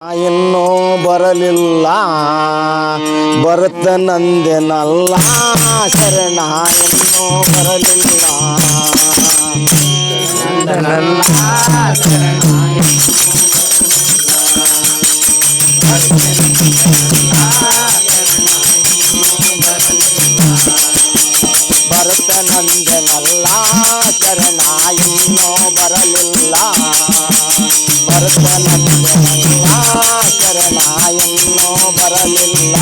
ಇನ್ನೂ ಬರಲಿಲ್ಲ ಬರುತ್ತನಂದೆನಲ್ಲ ಶರಣ ಇನ್ನೂ ಬರಲಿಲ್ಲ ಬರುತ್ತನಂದೆನಲ್ಲ ಶರಣ ಇನ್ನೂ ಬರಲಿಲ್ಲ ಬರುತ್ತನಂದೆನಲ್ಲ ಶರಣ ಇನ್ನೂ ಬರಲಿಲ್ಲ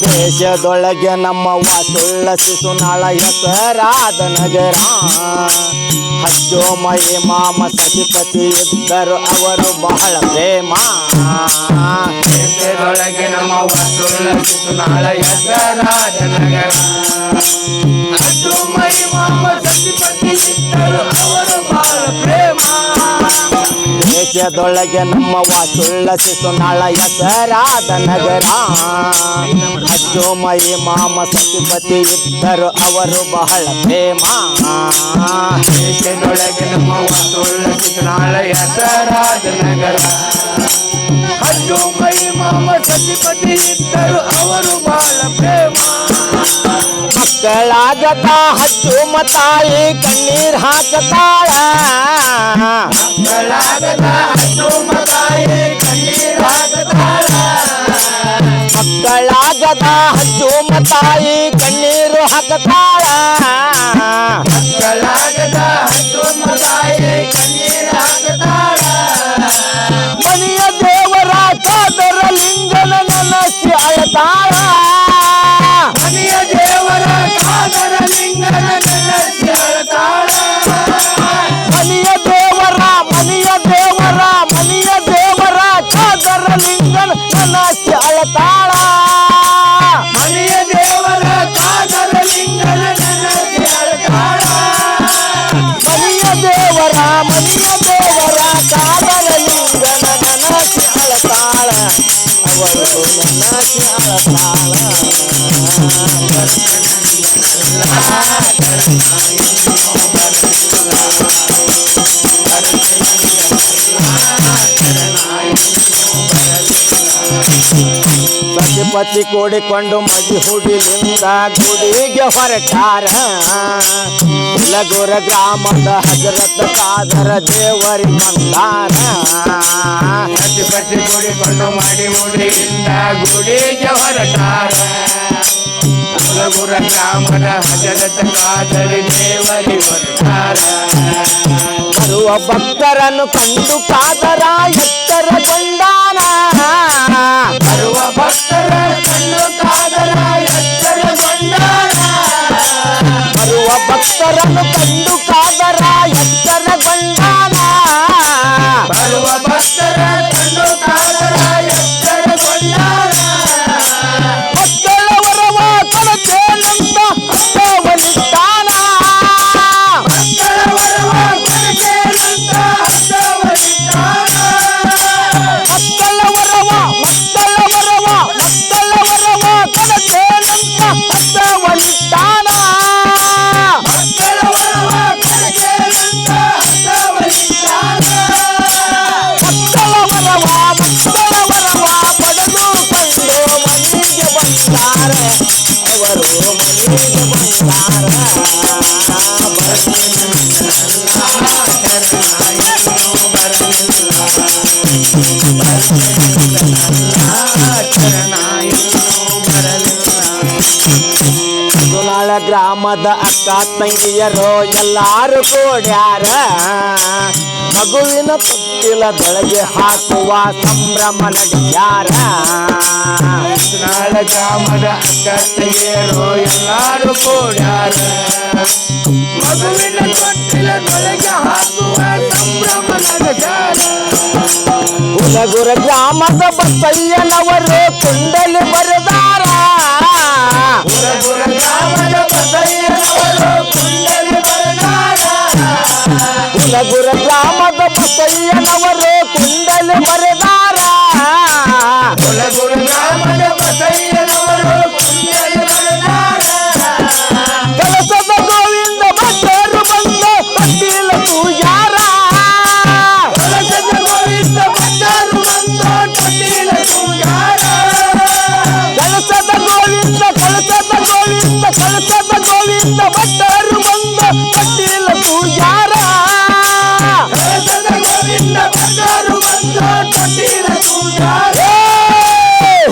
ದೇಶದೊಳಗೆ ನಮ್ಮವ್ವ ಸುಳ್ಳ ಶಿಶುನಾಳ ಹೆಸರಾದ ನಗರ ಹಚ್ಚೋ ಮೈ ಮಾಮ ಸತಿಪತಿ ಇದ್ದರು ಅವರು ಬಹಳ ಪ್ರೇಮ ದೇಶದೊಳಗೆ ನಮ್ಮವ್ವ ಸುಳ್ಳ ಶಿಶುನಾಳ ಹೆಸರಾದ ನಗರ ಹಚ್ಚೋ ಮೈ ಮಾಮ ಸತಿಪತಿ ಇದ್ದರು ಅವರು ಬಹಳ ಪ್ರೇಮ ದೇಶದೊಳಗೆ ನಮ್ಮವ್ವ ಸುಳ್ಳ ಶಿಶುನಾಳ ಹೆಸರಾದ ನಗರ ಹಚ್ಚೋ ಮೈ ಮಾಮ ಸತಿಪತಿ ಇದ್ದರು ಅವರು ಬಹಳ ಪ್ರೇಮ ದೇಶದೊಳಗೆ ನಮ್ಮವ್ವ ಸುಳ್ಳ ಶಿಶುನಾಳ ಹೆಸರಾದ ನಗರ ಹಚ್ಚೋ ಮೈ ಮಾಮ ಸತಿಪತಿ ಇದ್ದರು ಅವರು ಬಹಳ ಪ್ರೇಮ ಮಕ್ಕಳಾಗತ ಹಚ್ಚು ಮತಾಯಿ ಕಣ್ಣೀರ್ ಹಾಕತಾಳ ಮಕ್ಕಳಾಗದ ಹಚ್ಚೋ ಮತಾಯಿ ಕಣ್ಣೀರ್ ಹಾಕತಾಳ ಮಕ್ಕಳಾಗದ ಹಚ್ಚು ಮತಾಯಿ ಕಣ್ಣೀರು ಹಾಕತಾಳ ಮಕ್ಕಳಾಗದ ಹಚ್ಚೋ ಮತಾಯಿ ಕಣ್ಣೀರ್ ಹಾಕತಾಳ ಮನೆಯ ದೇವರ ಕಾದರ ಲಿಂಗನ ನೆನಸಿ ಅಳತಾಳ ಮನೆಯ ದೇವರ ಕಾದರ ಲಿಂಗನ ನೆನಸಿ ಅಳತಾಳ ಮನೆಯ ದೇವರ ಕಾದರ ಲಿಂಗನ ನೆನಸಿ ಅಳತಾಳ ಮನೆಯ ದೇವರ ಕಾದರ ಲಿಂಗನ ನೆನಸಿ ಅಳತಾಳ ಮನೆಯ ದೇವರ ಕಾದರ ಲಿಂಗನ ನೆನಸಿ ಅಳತಾಳ ಅವರು ನೆನಸಿ ಅಳತಾಳ ಸತಿಪತಿ ಕೂಡಿಕೊಂಡು ಮದಿ ಹುಡಿಲಿಂದ ಗುಡಿಗೆ ಹೊರಟಾರ ಲಗುರ ಗ್ರಾಮದ ಹಜರತ್ ಕಾದರ ದೇವರಿ ಬಂದಾರ ಸತಿಪತಿ ಕೂಡಿಕೊಂಡು ಮಾಡಿ ಮುಡಿಯಿಂದ ಗುಡಿಗೆ ಹೊರಟಾರ ಲಗುರ ಗ್ರಾಮದ ಹಜರತ್ ಕಾದರಿ ದೇವರಿ ಹೊರಟಾರ ಬರುವ ಭಕ್ತರನ್ನು ಕಂಡು ಕಾದರ ಎತ್ತರಗೊಂಡಾನ ಬರುವ ಭಕ್ತರ ಕಣ್ಣು ಕಾದರ ಎತ್ತರಗೊಂಡಾರ ಬರುವ ಭಕ್ತರನ್ನು ಕಂಡು ಕಾದರ ಎತ್ತರಗೊಂಡಾನ ಬರುವ ಭಕ್ತರ ಕಣ್ಣು ಕಾದರ ಎತ್ತರಗೊಂಡಾರ ಮಕ್ಕಳ ವರವ ಕೊಡತೇನಂತ ಹತ್ತವನಿದ್ದಾನ ಮಕ್ಕಳ ವರವ ಕೊಡುತ್ತೇನಂತ ಹತ್ತವನಿದ್ದಾನ ಮಕ್ಕಳ ವರವ ಕೊಡತೇನಂತ ಹತ್ತವನಿದ್ದಾನ ಮಕ್ಕಳ ವರವ ಕೊಡುತ್ತೇನಂತ ಹತ್ತವನಿದ್ದಾನ ಮಕ್ಕಳ ವರವ ಪಡೆದುಕೊಂಡು ಮನೆಗೆ ಬಂದಾರೆ ಅವರು ಮನೆಗೆ ಸುನಾಳ ಗ್ರಾಮದ ಅಕ್ಕ ತಂಗಿಯರು ಎಲ್ಲಾರು ಕೂಡ್ಯಾರ ಮಗುವಿನ ತೊಟ್ಟಿಲದೊಳಗೆ ಹಾಕುವ ಸಂಭ್ರಮ ನಡೆಸ್ಯಾರ ನಾಳ ಗ್ರಾಮದ ಅಕ್ಕತೆಯರು ಎಲ್ಲಾರು ಕೂಡ್ಯಾರ ಮಗುವಿನ ತೊಟ್ಟಿಲದೊಳಗೆ ಹಾಕುವ ಸಂಭ್ರಮ ನಡೆಸ್ಯಾರ ಹುಲಗುರ ಗ್ರಾಮದ ಬಸಯ್ಯನವರು ಕುಂಡಲಿ ಬರೆದಾರ ಹುಲಗುರ ಗ್ರಾಮದ ಬಸಯ್ಯನವರು ಕುಂಡಲಿ ಬರೆದಾರ ಹುಲಗುರ ಗ್ರಾಮದ ಬಸಯ್ಯನವರು ಕುಂಡಲಿ ಬರೆದಾರ ಹುಲಗೂರು ಗ್ರಾಮದ ಬಸಯ್ಯನವರು ಕುಂಡಲಿ ಬರದಾರ ಕೆಲಸದ ಗೋವಿಂದ ಭಟ್ಟರು ಬಂದ ಪಟ್ಟೀಲ ಪೂಜಾರ ಕೆಲಸದ ಗೋವಿಂದ ಭಟ್ಟರು ಬಂದ ಪಟ್ಟೀಲ ಪೂಜಾರ ಕೆಲಸದ ಗೋವಿಂದ ಭಟ್ಟರು ಬಂದ ಪಟ್ಟೀಲ ಪೂಜಾರ ಕೆಲಸದ ಗೋವಿಂದ ಭಟ್ಟರು ಬಂದ ಪಟ್ಟೀಲ ಪೂಜಾರ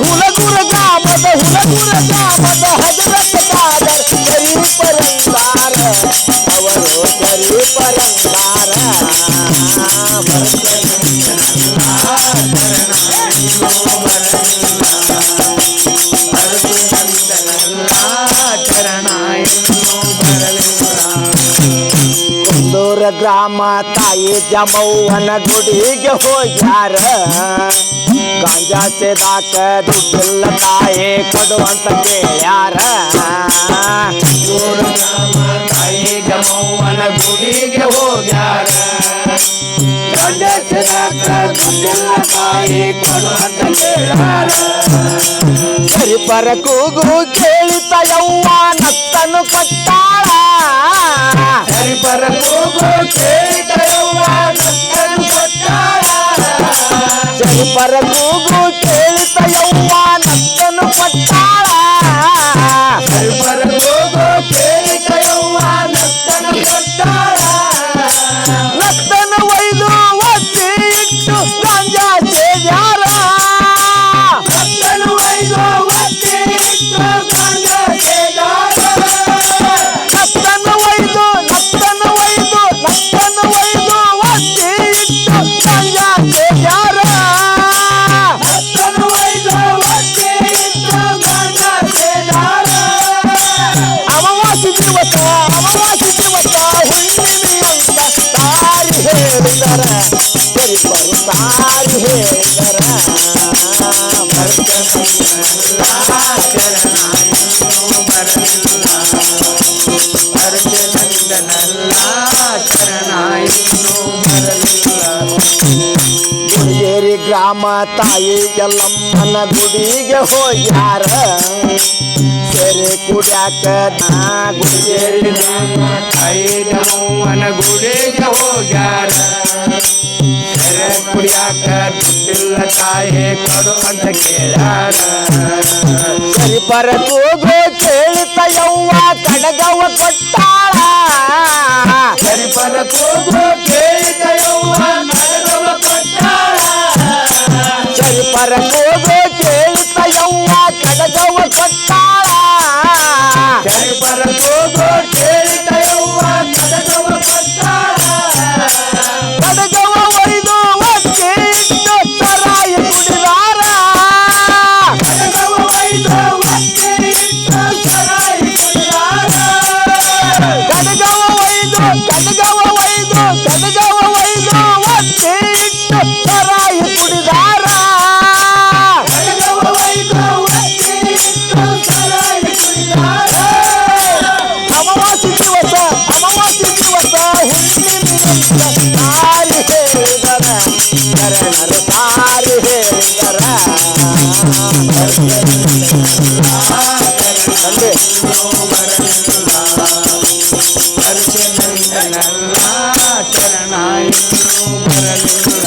ಹುಲಗೂರ ಗ್ರಾಮದ ಹಜರತ್ ಕಾದರ್ ಕರಿ ಪರಂದಾರ ಅವರು ಕರಿ ಪರಂದಾರ ಕುಂದೂರ ಗ್ರಾಮ ತಾಯಿ ಜಮವ್ವನ ಗುಡಿಗೆ ಹೋಗ್ಯಾರ ಗಾಂಜಾ ಸೇದಾಕ ದುಡ್ಡಿಲ್ಲ ತಾಯಿ ಕೊಡುವಂತ ಕೇಳ್ಯಾರ ತಾಯಿ ಜಮವ್ವನ ಗುಡಿಗೆ ಹೋಗ್ಯಾರ ತಾಯಿ ಕೊಡುವಂತ ಕೇಳ್ಯಾರ ಸರಿಪರ ಕೂಗು ಕೇಳಿತ ಯವ್ವ ನತ್ತನು ಕೊಟ್ಟಾಳ ಹರಿಪರ ಕೂಗು ಕೇಳಿದಯವ್ವ ನತ್ತನು ಕೊಟ್ಟಾಳ ಸರಿಪರ ಕೂಗು ಕೇಳಿತ ಯವ್ವ ನತ್ತನು ಕೊಟ್ಟಾಳ ಹರಿಪರ ಕೂಗು ಕೇಳಿದಯವ್ವ ನತ್ತನು ಕೊಟ್ಟಾಳ ನತ್ತನು ಒಯ್ದು ಒತ್ತಿ ಇಟ್ಟು ಗಾಂಜಾ ಸೇದ್ಯಾರ ನತ್ತನು ಒಯ್ದು ಒತ್ತಿ ಇಟ್ಟು ಗಾಂಜಾ ಸೇದ್ಯಾರ ನತ್ತನು ಒಯ್ದು ಒತ್ತಿ ಇಟ್ಟು ಗಾಂಜಾ ಸೇದ್ಯಾರ ನತ್ತನು ಒಯ್ದು ಒತ್ತಿ ಇಟ್ಟು ಗಾಂಜಾ ಸೇದ್ಯಾರ ಅಮಾವಾಸ್ಯೆ ದಿವಸ ಹುಣ್ಣಿಮೆಯಂತ ತಾರಿ ಹೇಳಿದರ ಸರಿಪರು ತಾರಿ ಹೇಳಿದರ ಗುಡಿಗೇರಿ ಗ್ರಾಮ ತಾಯಿ ಎಲ್ಲಮ್ಮನ ಗುಡಿಗೆ ಹೋಗ್ಯಾರ ಸೆರೆ ಕುಡ್ಯಾಕ ಗುಡಿಗೇರಿ ಐದಮ್ಮನ ಗುಡಿಗೆ ಹೋಗ್ಯಾರ ಕೆರೆ ಕುಡಿಯಾಕ ದುಡ್ಡಿಲ್ಲ ತಾಯಿ ಕೊಡು ಅಂತ ಕೇಳ್ಯಾರ ಸರಿಪರ ಕೂಗು ಕೇಳಿತ ಯವ್ವ ಕಡಗವ ಕೊಟ್ಟಾಳ ಸರಿಪರ ಕೂಗು ಕೇಳಿದಯವ್ವ ಕಡಗವ ಕೊಟ್ಟಾಳ ಸರಿಪರ ಕೂಗು ಕೇಳಿತ ಯವ್ವ ಕಡಗವ ಕೊಟ್ಟಾಳ ಸರಿಪರ ಕೂಗು ಕೇಳಿದಯವ್ವ ಕಡಗವ ಕೊಟ್ಟಾಳ ಕಡಗವ ಒಯ್ದು ಒತ್ತಿ ಇಟ್ಟು ಸರಾಯಿ ಕುಡಿದಾರ ಕಡಗವ ಒಯ್ದು ಒತ್ತಿ ಇಟ್ಟು ಸರಾಯಿ ಕುಡಿದಾರ ಕಡಗವ ಒಯ್ದು ಒತ್ತಿ ಇಟ್ಟು ಸರಾಯಿ ಕುಡಿದಾರ ಕಡಗವ ಒಯ್ದು ಒತ್ತಿ ಇಟ್ಟು ಸರಾಯಿ ಕುಡಿದಾರ ಅಮಾವಾಸ್ಯೆ ದಿವಸ ಹುಣ್ಣಿಮೆಯಂತ ತಾರಿ ಹೇಳಿದರ ಶರಣರ ತಾರಿ ಹೇಳಿದರ ತಂದೆ ಶರಣ ಇನ್ನೂ ಬರಲಿಲ್ಲ